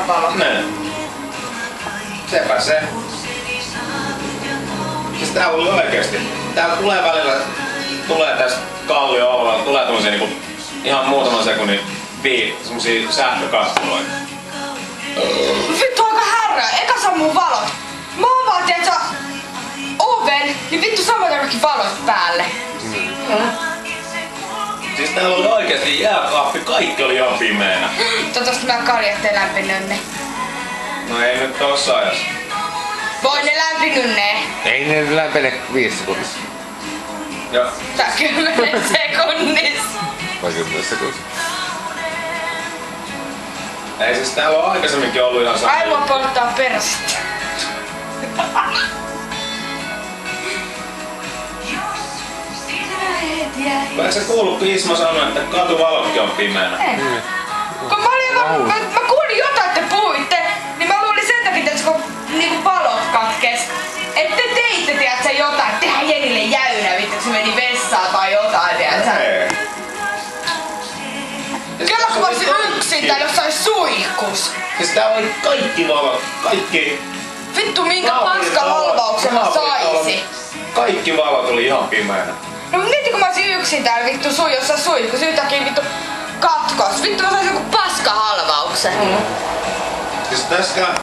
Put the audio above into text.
valo. Niin. Sepä se. Siis tää oli oikeesti. Tää tulee välillä, tulee tästä kallio-alueella, tulee tommosia niinku ihan muutaman sekunnin semmosia sähkökattiloita. Vittu aika härrää, eka sammuu valot. Mä oon vaan tietsä oven, niin vittu samat kaikki valot päälle. Siis täällä oli oikeesti jääkaappi, kaikki oli ihan pimeänä. Toivottavasti mä kaljat ei lämpinyt ne. No ei nyt tossa ajassa. Voi ne lämpinyt ne. Ei ne lämpene 5 sekunnissa. Joo. Tää 10 sekunnissa. Vai 10 sekunnissa. Ei siis täällä on aikaisemminkin ollut ihan sama. Aivan polttaa perstä. Eikö sä kuullut, kun Ismo sanoi, että katuvalotkin on pimeänä? Ei. Kun mä kuulin jotain, että puhuitte, niin mä luulin sen takia, että kun niinku valot katkes, että te teitte, tiiätsä, jotain, tehdään Jenille jäynä, vittu, kun se meni vessaan tai jotain, tiiätsä. Ei. Kyllä kun mä olisin yksin täällä jossain suihkus. Siis täällä oli kaikki valot, kaikki. Vittu minkä paskahalvauksen mä saisin. Kaikki valot oli ihan pimeänä. No mietin kun mä olisin yksin täällä vittu jossain suihkus, yhtäkkiä vittu katkos. Vittu mä saisin joku paskahalvauksen. Siis tässäkään